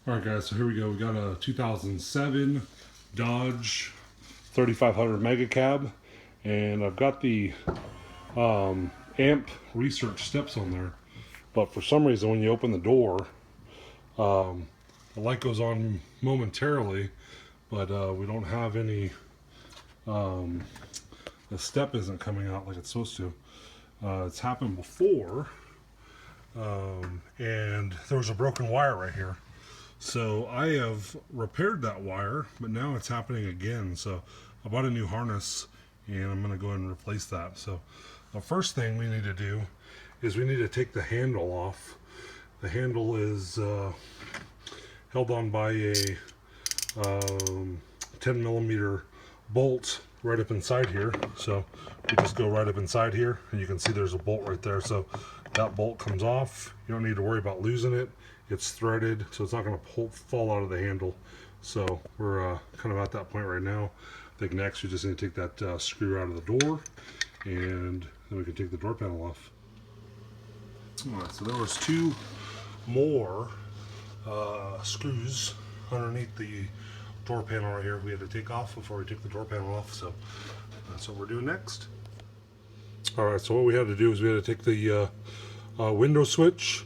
Alright guys, so here we go. We got a 2007 Dodge 3500 Megacab, and I've got the amp research steps on there, but for some reason when you open the door, the light goes on momentarily, but we don't have any, the step isn't coming out like it's supposed to. It's happened before, and there was a broken wire right here. So I have repaired that wire, but now it's happening again. So I bought a new harness and I'm going to go ahead and replace that. So the first thing we need to do is we need to take the handle off. The handle is held on by a 10 millimeter bolt right up inside here. So we just go right up inside here and you can see there's a bolt right there. So that bolt comes off. You don't need to worry about losing it. It's threaded, so it's not going to fall out of the handle. So we're kind of at that point right now. I think next we just need to take that screw out of the door, and then we can take the door panel off. Alright, so there was two more screws underneath the door panel right here we had to take off before we took the door panel off, so that's what we're doing next. Alright, so what we had to do is we had to take the window switch.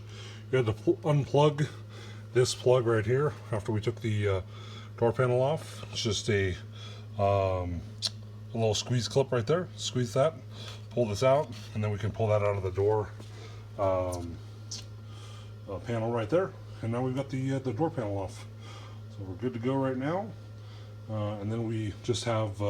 We had to unplug this plug right here after we took the door panel off. It's just a little squeeze clip right there. Squeeze that, pull this out, and then we can pull that out of the door panel right there. And now we've got the door panel off. So we're good to go right now. And then we just have,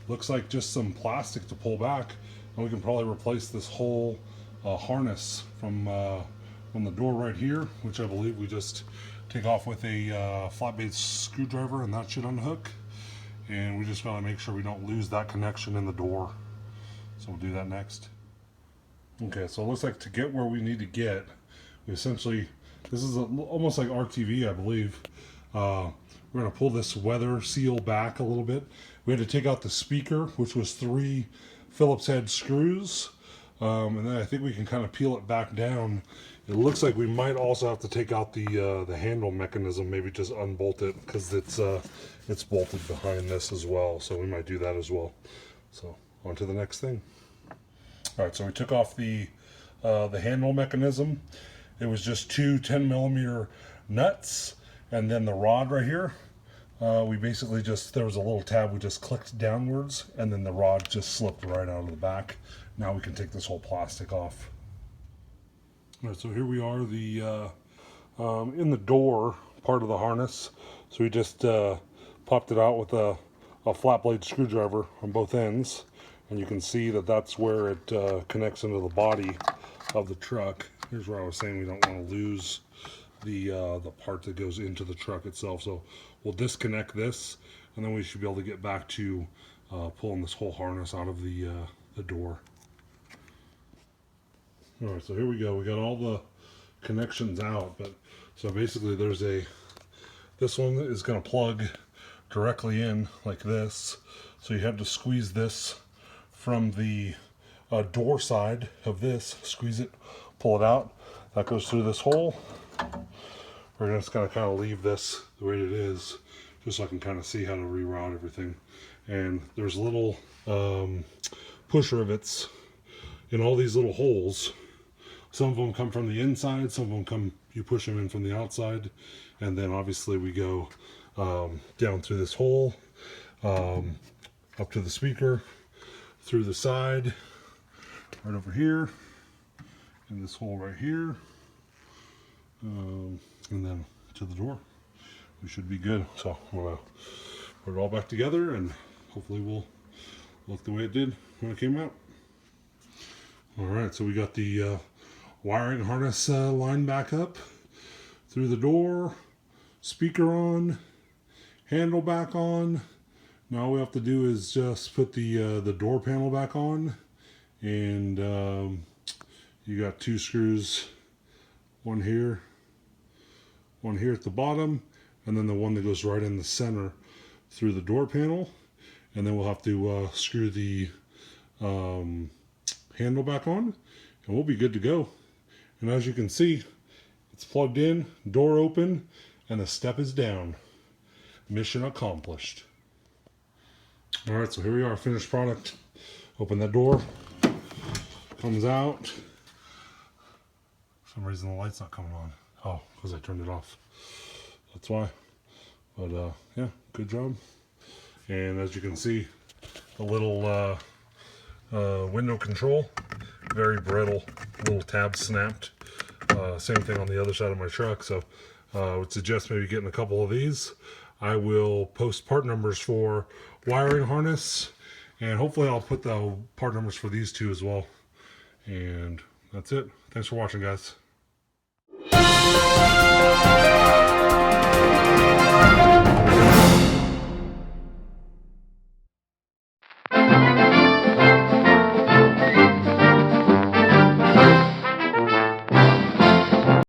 looks like just some plastic to pull back, and we can probably replace this whole harness from the door right here, which I believe we just take off with a flat base screwdriver, and that should unhook. And we just gotta make sure we don't lose that connection in the door. So we'll do that next. Okay, so it looks like to get where we need to get, we essentially, this is almost like RTV, I believe. We're gonna pull this weather seal back a little bit. We had to take out the speaker, which was 3 Phillips head screws. And then I think we can kind of peel it back down. It looks like we might also have to take out the handle mechanism, maybe just unbolt it, because it's bolted behind this as well. So we might do that as well. So on to the next thing. All right, so we took off the handle mechanism. It was just 2 10 millimeter nuts, and then the rod right here. We basically just, there was a little tab, we just clicked downwards, and then the rod just slipped right out of the back. Now we can take this whole plastic off. All right, so here we are, in the door part of the harness. So we just popped it out with a flat blade screwdriver on both ends, and you can see that that's where it connects into the body of the truck. Here's where I was saying we don't want to lose the part that goes into the truck itself. So we'll disconnect this, and then we should be able to get back to pulling this whole harness out of the door. All right, so here we go. We got all the connections out, but so basically there's this one is going to plug directly in like this. So you have to squeeze this from the door side of this, squeeze it, pull it out. That goes through this hole. We're just going to kind of leave this the way it is, just so I can kind of see how to reroute everything. And there's little push rivets in all these little holes. Some of them come from the inside, some of them you push them in from the outside, and then obviously we go down through this hole, up to the speaker, through the side, right over here, in this hole right here, and then to the door. We should be good. So I'm gonna put it all back together, and hopefully we'll look the way it did when it came out. All right, so we got the wiring harness line back up through the door, speaker on, handle back on. Now all we have to do is just put the door panel back on, and you got 2 screws, one here at the bottom, and then the one that goes right in the center through the door panel, and then we'll have to screw the handle back on, and we'll be good to go. And as you can see, it's plugged in, door open. and the step is down. Mission accomplished. All right, so here we are, finished product. Open that door, comes out. For some reason the light's not coming on. Oh, because I turned it off. That's why. But yeah, good job. And as you can see, the little window control, very brittle, little tab snapped. Same thing on the other side of my truck, so I would suggest maybe getting a couple of these. I will post part numbers for wiring harness, and hopefully I'll put the part numbers for these two as well. And that's it. Thanks for watching, guys.